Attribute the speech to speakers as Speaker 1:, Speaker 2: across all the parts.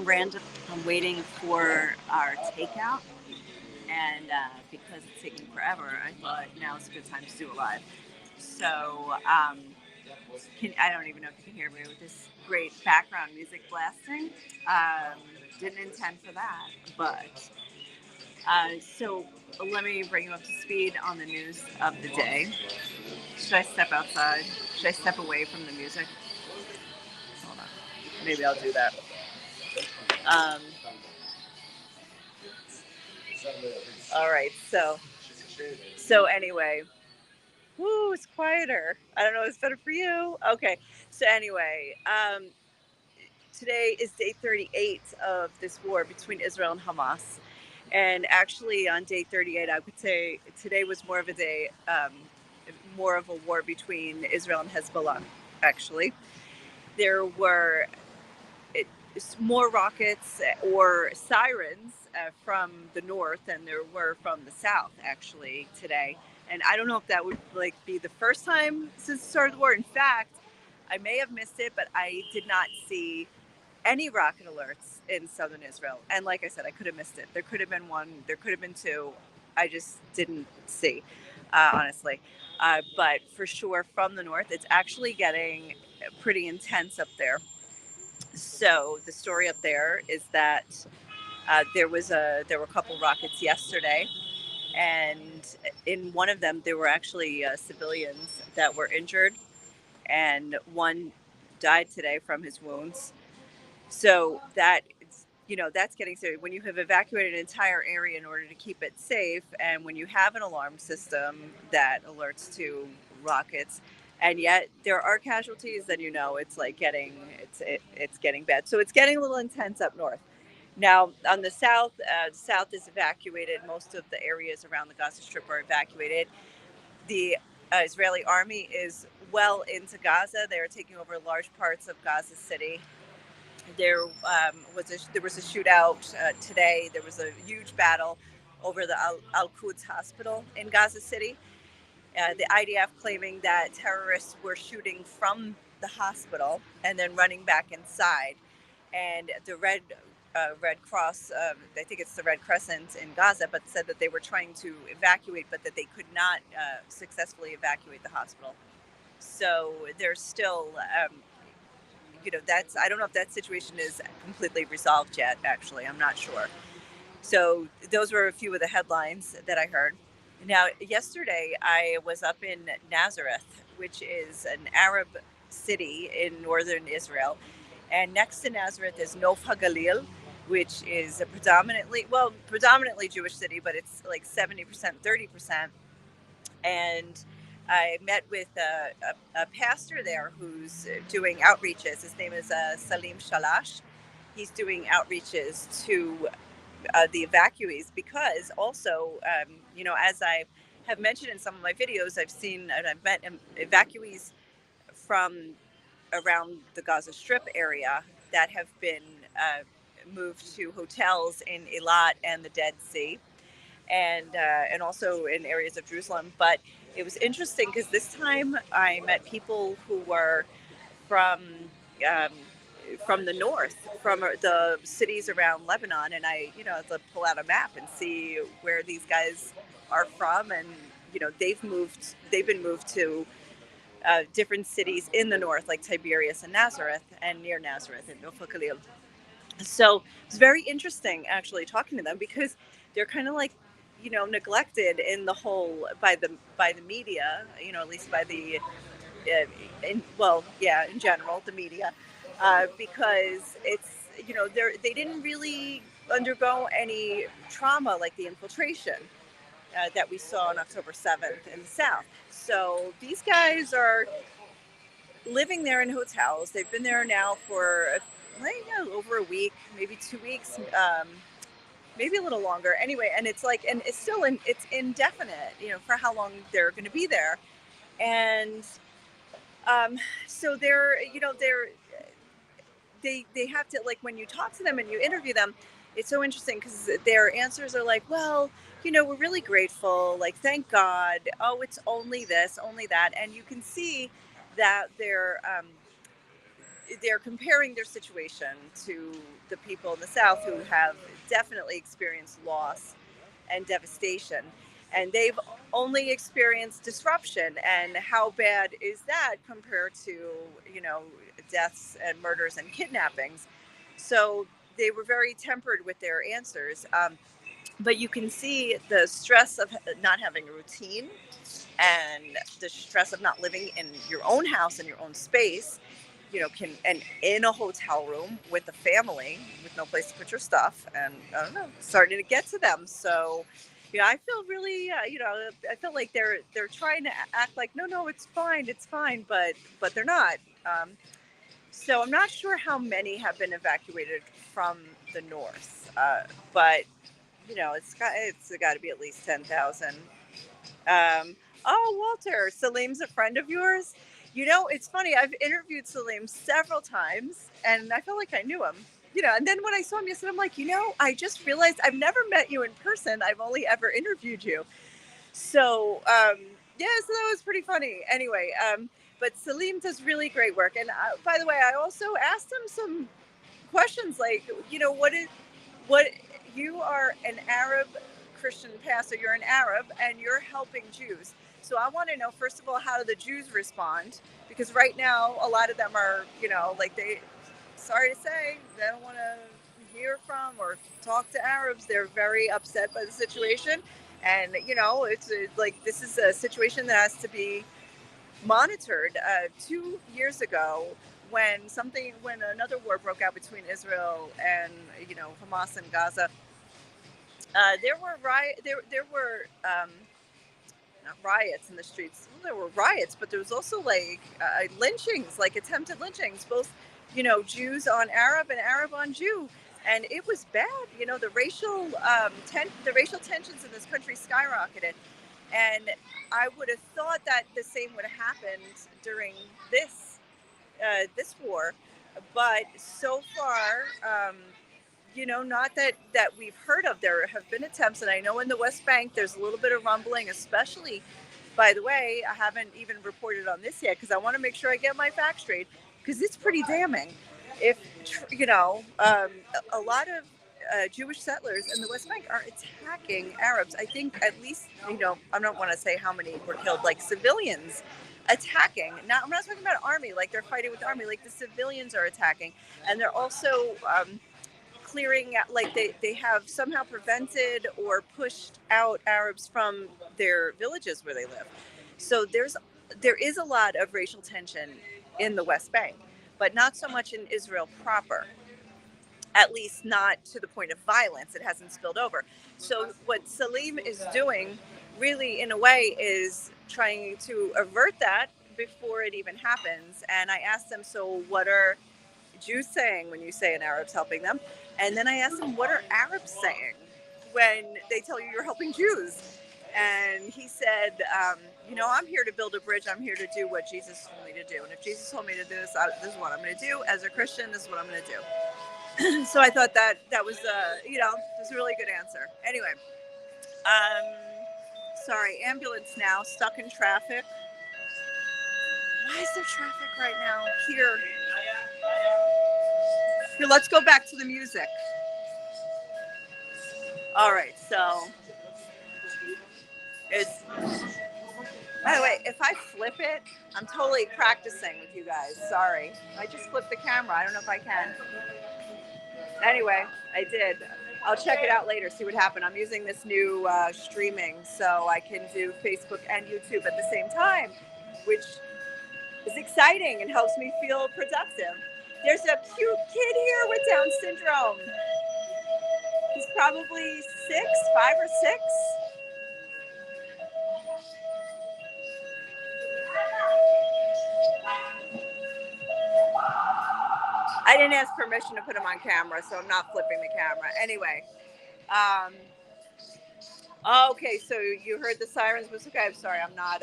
Speaker 1: random. I'm waiting for our takeout, and because it's taking forever, I thought now is a good time to do a live. So, I don't even know if you can hear me with this great background music blasting. Um, didn't intend for that, but so let me bring you up to speed on the news of the day. Should I step outside? Should I step away from the music? Hold on. Maybe I'll do that. Um, all right. So anyway, woo, it's quieter. I don't know. It's better for you. Okay. So anyway, today is day 38 of this war between Israel and Hamas. And actually, on day 38, I would say today was more of a day, more of a war between Israel and Hezbollah. Actually, there were more rockets or sirens from the north than there were from the south actually today. And I don't know if that would be the first time since the start of the war. In fact, I may have missed it, but I did not see any rocket alerts in southern Israel. And like I said, I could have missed it. There could have been one, there could have been two. I just didn't see, honestly. But for sure, from the north, it's actually getting pretty intense up there. So the story up there is that there were a couple rockets yesterday, and in one of them there were actually civilians that were injured, and one died today from his wounds. So that's getting serious. When you have evacuated an entire area in order to keep it safe, and when you have an alarm system that alerts to rockets, and yet there are casualties, then it's getting bad. So it's getting a little intense up north. Now on the south is evacuated. Most of the areas around the Gaza Strip are evacuated. The Israeli army is well into Gaza. They are taking over large parts of Gaza City. There was a shootout today. There was a huge battle over the Al-Quds hospital in Gaza City. The IDF claiming that terrorists were shooting from the hospital and then running back inside. And the Red Cross, I think it's the Red Crescent in Gaza, but said that they were trying to evacuate, but that they could not successfully evacuate the hospital. So there's still I don't know if that situation is completely resolved yet. Actually, I'm not sure. So those were a few of the headlines that I heard. Now, yesterday I was up in Nazareth, which is an Arab city in northern Israel, and next to Nazareth is Nof HaGalil, which is a predominantly Jewish city, but it's like 70%, 30%. And I met with a pastor there who's doing outreaches. His name is Salim Shalash. He's doing outreaches to the evacuees because also, as I have mentioned in some of my videos, I've met evacuees from around the Gaza Strip area that have been moved to hotels in Eilat and the Dead Sea, and also in areas of Jerusalem. But it was interesting because this time I met people who were from um, from the north, from the cities around Lebanon, and I had to pull out a map and see where these guys are from, and they've been moved to different cities in the north, like Tiberias and Nazareth, and near Nazareth and Nofal Khalil. So it's very interesting actually talking to them because they're kind of like neglected in the whole by the media, at least by the in general the media, because it's they didn't really undergo any trauma like the infiltration that we saw on October 7th in the South. So these guys are living there in hotels. They've been there now for over a week, maybe 2 weeks, maybe a little longer. Anyway, and it's indefinite, for how long they're going to be there. And so they have to, like, when you talk to them and you interview them, it's so interesting because their answers are like, well, we're really grateful, like, thank God, oh, it's only this, only that. And you can see that they're comparing their situation to the people in the South who have definitely experienced loss and devastation. And they've only experienced disruption. And how bad is that compared to, you know, deaths and murders and kidnappings? So they were very tempered with their answers. But you can see the stress of not having a routine and the stress of not living in your own house in your own space, you know, can and in a hotel room with a family with no place to put your stuff, and I don't know, starting to get to them. So you know, I feel really you know, I feel like they're trying to act like no, it's fine, but they're not. So I'm not sure how many have been evacuated from the north, but you know, it's got to be at least 10,000. Oh, Walter, Salim's a friend of yours. You know, it's funny. I've interviewed Salim several times, and I felt like I knew him. You know, and then when I saw him yesterday, I'm like, you know, I just realized I've never met you in person. I've only ever interviewed you. So, yeah, so that was pretty funny. Anyway, but Salim does really great work. And by the way, I also asked him some questions like, you know, what you are an Arab Christian pastor, you're an Arab and you're helping Jews. So I want to know, first of all, how do the Jews respond? Because right now a lot of them are, you know, like they, sorry to say, they don't want to hear from or talk to Arabs. They're very upset by the situation. And, you know, like this is a situation that has to be monitored. 2 years ago, when another war broke out between Israel and, you know, Hamas and Gaza, there were not riots in the streets. Well, there were riots, but there was also like lynchings, like attempted lynchings, both, you know, Jews on Arab and Arab on Jew, and it was bad. You know, the racial tensions in this country skyrocketed, and I would have thought that the same would have happened during this war, but so far, you know, not that we've heard of. There have been attempts, and I know in the West Bank there's a little bit of rumbling, especially. By the way, I haven't even reported on this yet because I want to make sure I get my facts straight because it's pretty damning. If you know, a lot of Jewish settlers in the West Bank are attacking Arabs. I think at least, you know, I don't want to say how many were killed, like civilians attacking. Now I'm not talking about army, like they're fighting with the army, like the civilians are attacking, and they're also clearing out, like they have somehow prevented or pushed out Arabs from their villages where they live. So there is a lot of racial tension in the West Bank, but not so much in Israel proper, at least not to the point of violence. It hasn't spilled over. So what Salim is doing really in a way is trying to avert that before it even happens. And I asked them, so what are Jews saying when you say an Arab's helping them? And then I asked them, what are Arabs saying when they tell you you're helping Jews? And he said, you know, I'm here to build a bridge. I'm here to do what Jesus told me to do. And if Jesus told me to do this, this is what I'm going to do. As a Christian, this is what I'm going to do. So I thought that was, you know, it was a really good answer. Anyway, sorry, ambulance now, stuck in traffic. Why is there traffic right now? Here, let's go back to the music. All right, so it's, by the way, if I flip it, I'm totally practicing with you guys. Sorry. I just flipped the camera. I don't know if I can. Anyway, I did. I'll check it out later, see what happened. I'm using this new streaming so I can do Facebook and YouTube at the same time, which is exciting and helps me feel productive. There's a cute kid here with Down syndrome. He's probably 5 or 6. I didn't ask permission to put him on camera, so I'm not flipping the camera. Anyway, okay, so you heard the sirens. Okay, I'm sorry, I'm not.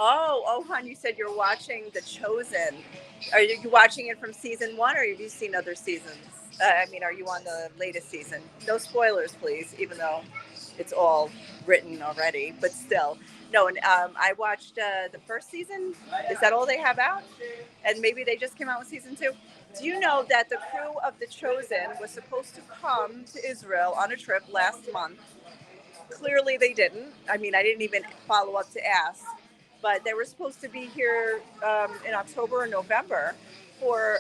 Speaker 1: Oh, hon, you said you're watching The Chosen. Are you watching it from season 1, or have you seen other seasons? I mean, are you on the latest season? No spoilers, please, even though it's all written already, but still. No, and I watched the first season. Is that all they have out? And maybe they just came out with season two. Do you know that the crew of The Chosen was supposed to come to Israel on a trip last month? Clearly, they didn't. I mean, I didn't even follow up to ask, but they were supposed to be here in October or November for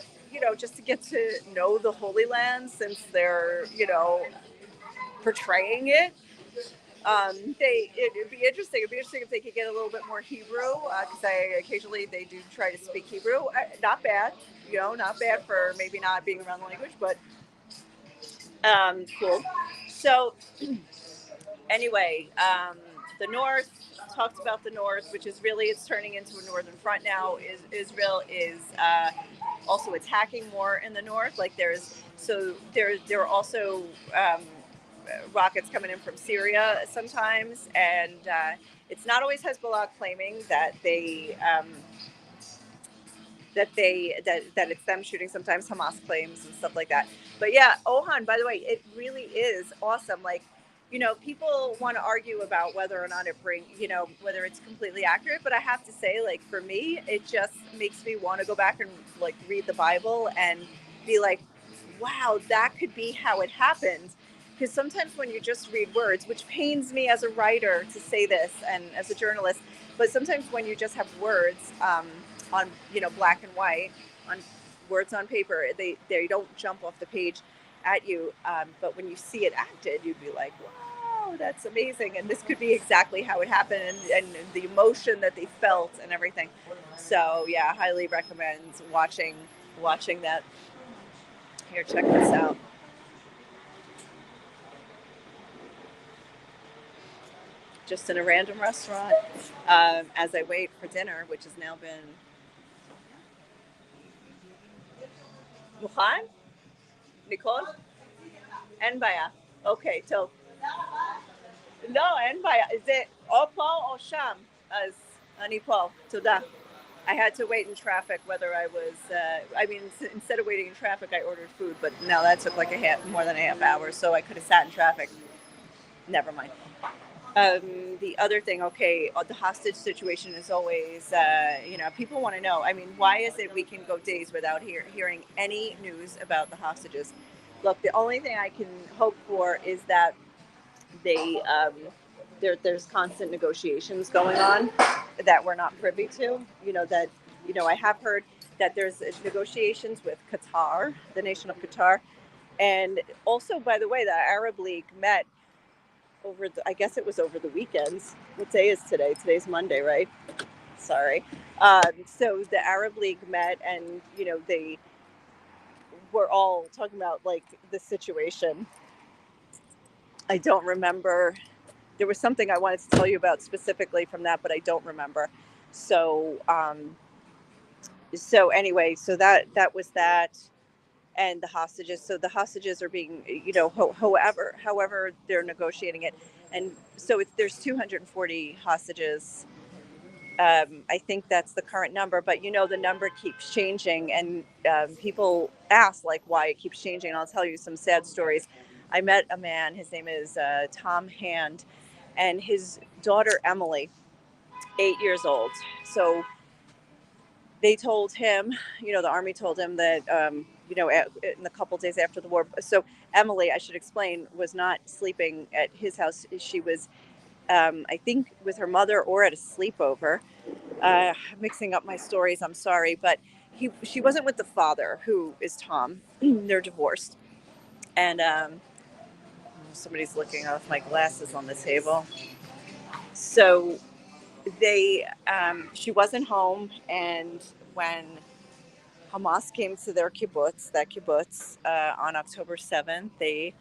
Speaker 1: just to get to know the Holy Land since they're portraying it. It'd be interesting. It'd be interesting if they could get a little bit more Hebrew, because I occasionally they do try to speak Hebrew. Not bad, not bad for maybe not being around the language, but cool. So anyway, the North talked about the North, which is really it's turning into a northern front now. Israel is also attacking more in the north. Like there are also rockets coming in from Syria sometimes, and it's not always Hezbollah claiming that it's them shooting. Sometimes Hamas claims and stuff like that. But yeah, Ohan, by the way, it really is awesome. Like, people want to argue about whether or not whether it's completely accurate. But I have to say, like, for me, it just makes me want to go back and like read the Bible and be like, wow, that could be how it happened. Because sometimes when you just read words, which pains me as a writer to say this and as a journalist, but sometimes when you just have words on black and white, on words on paper, they don't jump off the page at you. But when you see it acted, you'd be like, wow, that's amazing, and this could be exactly how it happened, and the emotion that they felt and everything. So yeah, highly recommend watching that. Here, check this out. Just in a random restaurant, as I wait for dinner, which has now been מוכן? ניקול? אין בעיה. אוקיי, טוב. לא, אין בעיה. זה או פה או שם. אז אני פה. תודה. I had to wait in traffic whether I was, instead of waiting in traffic, I ordered food, but now that took like more than a half hour, so I could have sat in traffic. Never mind. The other thing, okay, the hostage situation is always, people want to know. I mean, why is it we can go days without hearing any news about the hostages? Look, the only thing I can hope for is that there's constant negotiations going on that we're not privy to. I have heard that there's negotiations with Qatar, the nation of Qatar, and also, by the way, the Arab League met I guess it was over the weekends. What day is today? Today's Monday, right? Sorry. So the Arab League met, and they were all talking about like the situation. I don't remember. There was something I wanted to tell you about specifically from that, but I don't remember. So anyway, so that was that. And the hostages. So the hostages are being, however they're negotiating it. And so there's 240 hostages. I think that's the current number, but the number keeps changing, and people ask like why it keeps changing. And I'll tell you some sad stories. I met a man. His name is Tom Hand, and his daughter Emily, 8 years old. So they told him, the army told him that, in the couple days after the war. So Emily, I should explain, was not sleeping at his house. She was, I think, with her mother or at a sleepover. Mixing up my stories, I'm sorry, but she wasn't with the father, who is Tom. They're divorced, and somebody's looking off my glasses on the table. So she wasn't home, and when Hamas came to their kibbutz, on October 7th,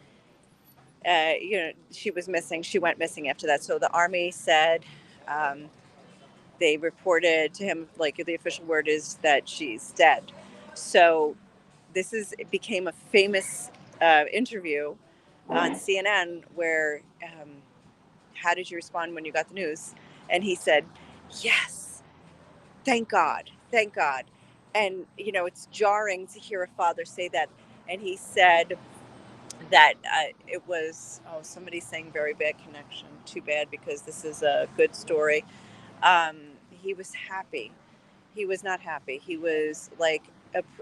Speaker 1: she was missing. She went missing after that. So the army said, they reported to him, like the official word is that she's dead. So it became a famous interview on CNN where, how did you respond when you got the news? And he said, yes, thank God. And, it's jarring to hear a father say that. And he said that it was, oh, somebody's saying very bad connection. Too bad, because this is a good story. Um, he was happy. He was not happy. He was like,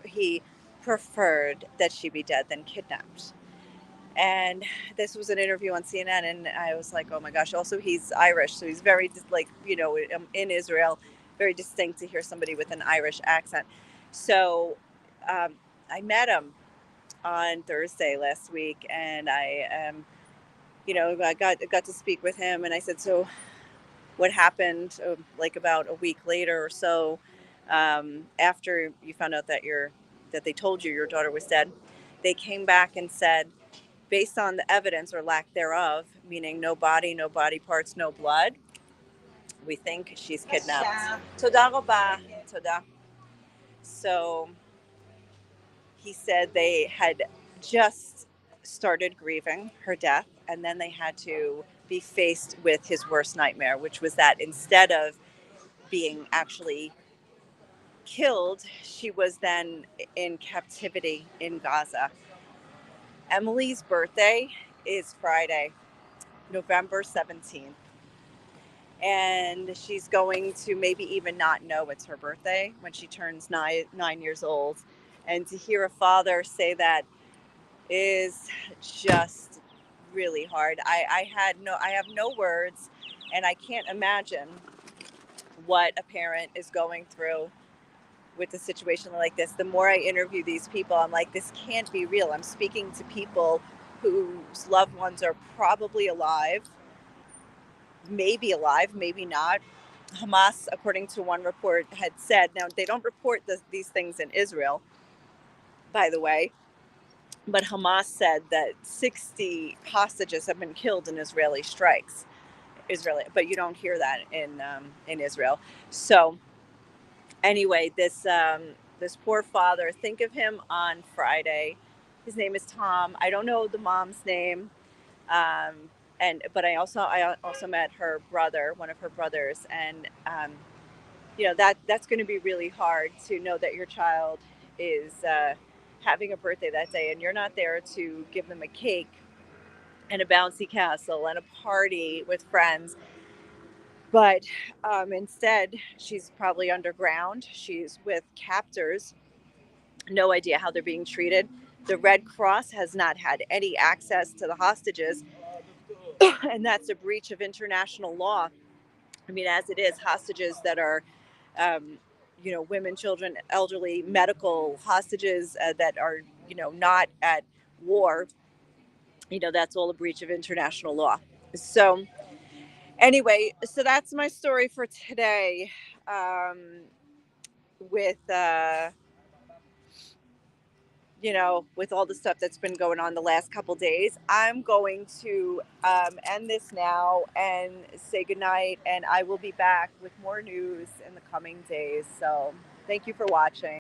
Speaker 1: he preferred that she be dead than kidnapped. And this was an interview on CNN, and I was like, oh my gosh. Also, he's Irish, so he's very like, in Israel, very distinct to hear somebody with an Irish accent. So um, I met him on Thursday last week, and I got to speak with him, and I said, so what happened? Like about a week later or so, after you found out that they told you your daughter was dead, they came back and said, based on the evidence or lack thereof, meaning no body parts, no blood, we think she's kidnapped. Toda roba. Toda. So he said they had just started grieving her death, and then they had to be faced with his worst nightmare, which was that instead of being actually killed, she was then in captivity in Gaza. Emily's birthday is Friday, November 17th. And she's going to maybe even not know it's her birthday when she turns 9 years old. And to hear a father say that is just really hard. I have no words, and I can't imagine what a parent is going through with a situation like this. The more I interview these people, I'm like, this can't be real. I'm speaking to people whose loved ones are probably alive, maybe not. Hamas, according to one report, had said, now they don't report these things in Israel, by the way, but Hamas said that 60 hostages have been killed in Israeli strikes. But you don't hear that in Israel. So anyway, this poor father. Think of him on Friday. His name is Tom. I don't know the mom's name, um, but I also met her brother, one of her brothers, and that's going to be really hard to know that your child is having a birthday that day, and you're not there to give them a cake and a bouncy castle and a party with friends. But instead, she's probably underground. She's with captors. No idea how they're being treated. The Red Cross has not had any access to the hostages, and that's a breach of international law. I mean, as it is, hostages that are, um, women, children, elderly, medical hostages that are, not at war, that's all a breach of international law. So, anyway, so that's my story for today. With with all the stuff that's been going on the last couple days, I'm going to end this now and say goodnight. And I will be back with more news in the coming days. So thank you for watching.